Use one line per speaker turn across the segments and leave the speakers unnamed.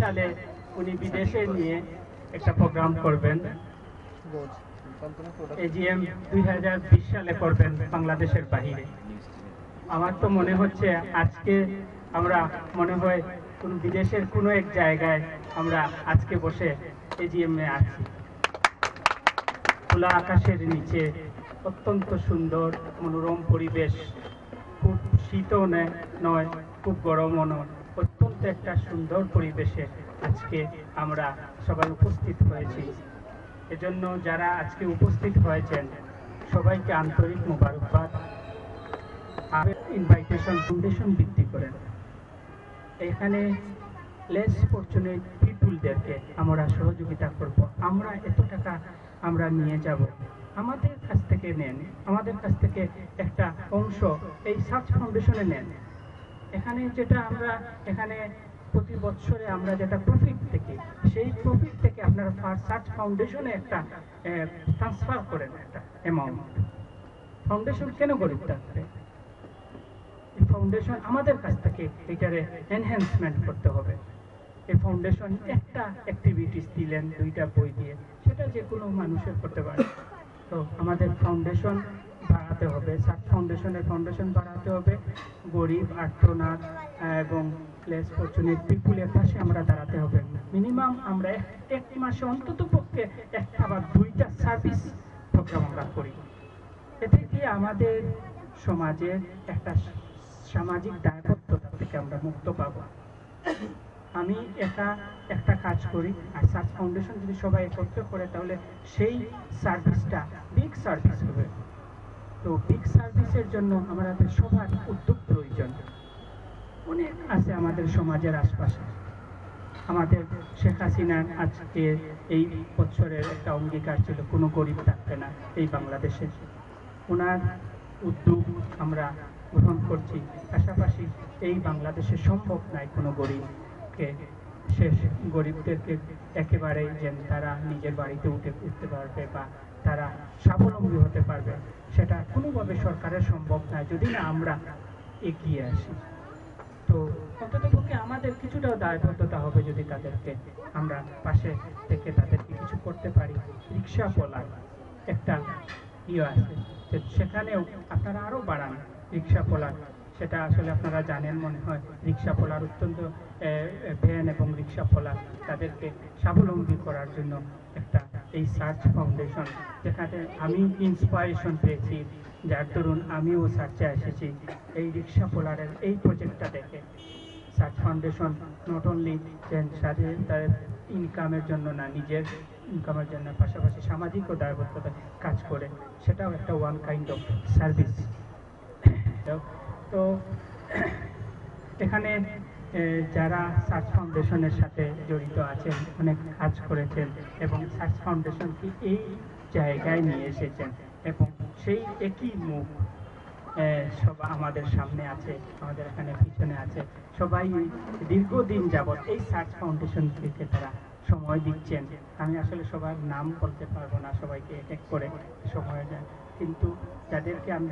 সালে উনি বিদেশে নিয়ে একটা প্রোগ্রাম করবেন। এজিএম 2020 সালে করবেন বাংলাদেশের বাহিরে। আমার তো মনে হচ্ছে আজকে আমরা মনে হয় কোন বিদেশের কোনো এক জায়গায় আমরা আজকে বসে এজিএম এ আছি, খোলা আকাশের নিচে, অত্যন্ত সুন্দর মনোরম পরিবেশ, খুব শীতও নয়, খুব গরমও নয়, অত্যন্ত একটা সুন্দর পরিবেশে আজকে আমরা সবাই উপস্থিত হয়েছি। এজন্য যারা আজকে উপস্থিত হয়েছেন সবাইকে আন্তরিক মোবারকবাদ। ইনভাইটেশন ফাউন্ডেশন ভিত্তি করেন এখানে লেস ফরচুনেট পিপুলদেরকে আমরা সহযোগিতা করব। আমরা এত টাকা আমরা নিয়ে যাব, আমাদের কাছ থেকে নেন, আমাদের কাছ থেকে একটা অংশ এই সার্চ ফাউন্ডেশনে নেন। এখানে যেটা আমরা এখানে প্রতি বছরে আমরা যেটা প্রফিট থেকে, সেই প্রফিট থেকে আপনারা সার্চ ফাউন্ডেশনে একটা ট্রান্সফার করেন একটা অ্যামাউন্ট। ফাউন্ডেশন কেন গরিব থাকবে? ফাউন্ডেশন আমাদের কাছ থেকে এটারে এনহ্যান্সমেন্ট করতে হবে। এই ফাউন্ডেশন একটা অ্যাক্টিভিটিস দিলেন 2টা বই দিয়ে, সেটা যে কোনো মানুষের করতে পারে। তো আমাদের ফাউন্ডেশন বাড়াতে হবে, সার্চ ফাউন্ডেশনের ফাউন্ডেশন বাড়াতে হবে। গরিব, আর্তনাদ এবং লেস ফরচুনেট পিপুলের পাশে আমরা দাঁড়াতে হবে। মিনিমাম আমরা এক মাসে অন্তত পক্ষে একটা বা 2টা সার্ভিস প্রোগ্রাম আমরা করি। এতে কি আমাদের সমাজের একটা সামাজিক দায়বদ্ধতা থেকে আমরা মুক্ত পাব। আমি একটা কাজ করি, আর সার্চ ফাউন্ডেশন যদি সবাই একত্র করে তাহলে সেই সার্ভিসটা বিগ সার্ভিস হবে। তো বিগ সার্ভিসের জন্য আমাদের সবার উদ্যোগ প্রয়োজন। অনেক আছে আমাদের সমাজের আশপাশে। আমাদের শেখ হাসিনার আজকে এই বছরের একটা অঙ্গীকার ছিল কোনো গরিব থাকবে না এই বাংলাদেশে। ওনার উদ্যোগ আমরা গ্রহণ করছি। পাশাপাশি এই বাংলাদেশে সম্ভব নয় কোনো গরিবকে, শেষ গরিবদেরকে একেবারেই যেন তারা নিজের বাড়িতে উঠতে পারবে বা তারা স্বাবলম্বী হতে পারবে, সেটা কোনোভাবে সরকারের সম্ভব নয় যদি না আমরা এগিয়ে আসি। তো অন্ততপক্ষে আমাদের কিছুটাও দায়বদ্ধতা হবে যদি তাদেরকে আমরা পাশে থেকে তাদেরকে কিছু করতে পারি। রিক্সা পোলা একটা আছে, সেখানেও আপনারা আরো বাড়ান রিক্সা পোলার। সেটা আসলে আপনারা জানেন মনে হয়, রিক্সা পোলার অত্যন্ত ভ্যান এবং রিক্সা পোলা তাদেরকে স্বাবলম্বী করার জন্য একটা এই সার্চ ফাউন্ডেশন, যেখানে আমি ইন্সপাইরেশন পেয়েছি, যার দরুন আমিও সার্চে এসেছি এই রিক্সা পোলারের এই প্রজেক্টটা দেখে। সার্চ ফাউন্ডেশন নট অনলি তাদের ইনকামের জন্য না, নিজের ইনকামের জন্য পাশাপাশি সামাজিক ও দায়বদ্ধতা কাজ করে, সেটাও একটা ওয়ান কাইন্ড অফ সার্ভিস। তো এখানে যারা সার্চ ফাউন্ডেশনের সাথে জড়িত আছেন, অনেক কাজ করেছেন এবং সার্চ ফাউন্ডেশনকে এই জায়গায় নিয়ে এসেছেন এবং সেই একই মুখ সবাই আমাদের সামনে আছে, আমাদের এখানে পিছনে আছে। সবাই দীর্ঘদিন যাবৎ এই সার্চ ফাউন্ডেশন থেকে তারা সময় দিচ্ছেন। আমি আসলে সবার নাম বলতে পারবো না, সবাইকে এক এক করে সময় দেন, কিন্তু যাদেরকে আমি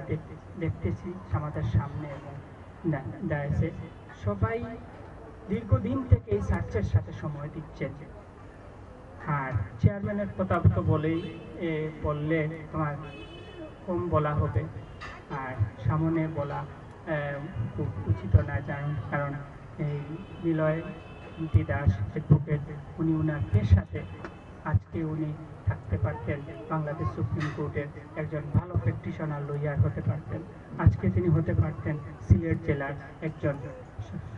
দেখতেছি আমাদের সামনে এবং দাঁড়িয়েছে, সবাই দীর্ঘদিন থেকে এই সার্চের সাথে সময় দিচ্ছেন। আর চেয়ারম্যানের কথা তো বললে আমার কম বলা হবে, আর সামনে বলা খুব উচিত না, কারণ এই নিলয় দাস অ্যাডভোকেট, উনি ওনার পেশাতে আজকে উনি থাকতে পারতেন বাংলাদেশ সুপ্রিম কোর্টের একজন ভালো প্র্যাকটিশনার লয়ার হতে পারতেন। আজকে তিনি হতে পারতেন সিলেট জেলার একজন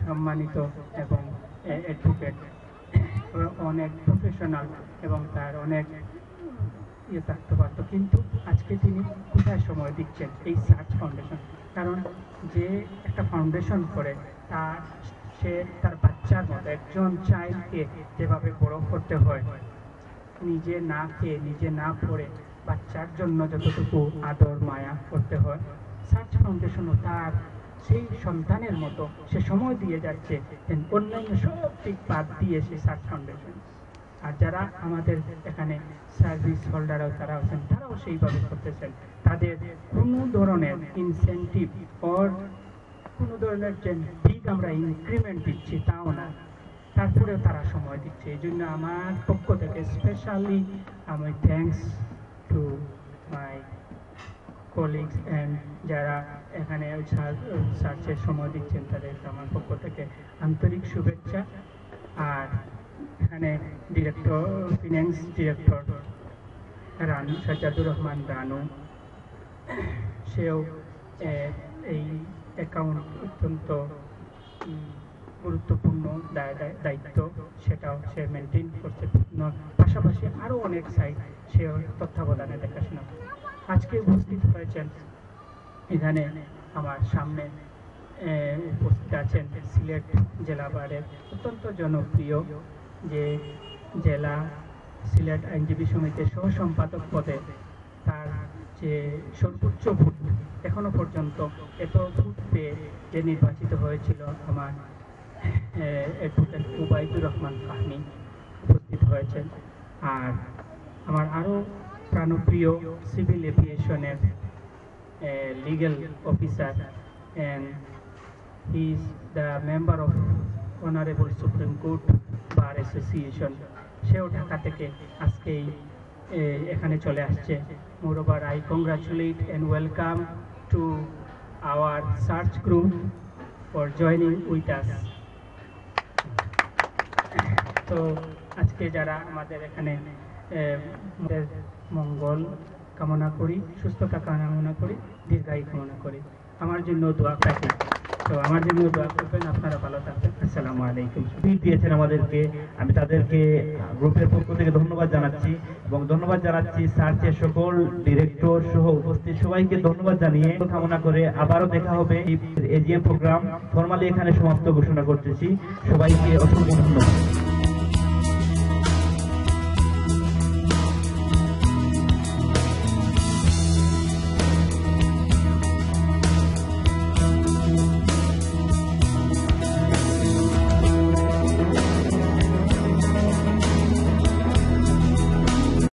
সম্মানিত এবং অ্যাডভোকেট, অনেক প্রফেশনাল এবং তার অনেক থাকতে পারত, কিন্তু আজকে তিনি কোথায় সময় দিচ্ছেন? এই সার্চ ফাউন্ডেশন। কারণ যে একটা ফাউন্ডেশন করে সে তার বাচ্চার মতো একজন চাইল্ডকে যেভাবে বড় করতে হয়, নিজে না খেয়ে নিজে না পড়ে বাচ্চার জন্য যতটুকু আদর মায়া করতে হয়, সার্চ ফাউন্ডেশনও তার সেই সন্তানের মতো সে সময় দিয়ে যাচ্ছে। অন্যান্য সব দিক বাদ দিয়ে সে সার্চ ফাউন্ডেশন। আর যারা আমাদের এখানে সার্ভিস হোল্ডারও তারা আছেন, তারাও সেইভাবে করতেছেন। তাদের কোনো ধরনের ইনসেন্টিভ ওর কোনো ধরনের যে দিক আমরা ইনক্রিমেন্ট দিচ্ছি তাও না, তারপরেও তারা সময় দিচ্ছে। এই জন্য আমার পক্ষ থেকে স্পেশালি আমি thanks to my colleagues and যারা এখানে সার্চের সময় দিচ্ছেন তাদেরকে আমার পক্ষ থেকে আন্তরিক শুভেচ্ছা। আর এখানে director, finance director Ranu, Sajjadur Rahman Ranu, সেও এই অ্যাকাউন্ট অত্যন্ত গুরুত্বপূর্ণ দায়িত্ব, সেটাও সে মেনটেন করছে। পাশাপাশি আরও অনেক সাইট সেও তত্ত্বাবধানে দেখাশোনা। আজকে উপস্থিত হয়েছেন এখানে আমার সামনে উপস্থিত আছেন সিলেট জেলা বারের অত্যন্ত জনপ্রিয় যে জেলা সিলেট আইনজীবী সমিতির সহ সম্পাদক পদে তার যে সর্বোচ্চ ভোট এখনো পর্যন্ত এত ভোট পেয়ে যে নির্বাচিত হয়েছিল আমার অ্যাডভোকেট উবাইদুর রহমান ফাহমি উপস্থিত হয়েছেন। আর আমার আরও প্রাণপ্রিয় সিভিল এভিয়েশনের legal officer and he is the member of Honorable Supreme Court Bar Association, সেও ঢাকা থেকে আজকেই এখানে চলে আসছে। Moreover, I congratulate and welcome to our search group for joining with us. তো আজকে যারা আমাদের এখানে মঙ্গল কামনা করি, সুস্থতা কামনা করি, দীর্ঘায়ু কামনা করি, আমার জন্য দোয়া রাখি। তো আমার জন্য দোয়া করবেন, আপনারা ভালো থাকবেন। আসসালামু আলাইকুম।
দিয়েছেন আমাদেরকে, আমি তাদেরকে গ্রুপের পক্ষ থেকে ধন্যবাদ জানাচ্ছি এবং ধন্যবাদ জানাচ্ছি সার্চের সকল ডিরেক্টর সহ উপস্থিত সবাইকে ধন্যবাদ জানিয়ে কামনা করে আবারও দেখা হবে। এজিএম প্রোগ্রাম ফরমালি এখানে সমাপ্ত ঘোষণা করতেছি। সবাইকে অসংখ্য ধন্যবাদ।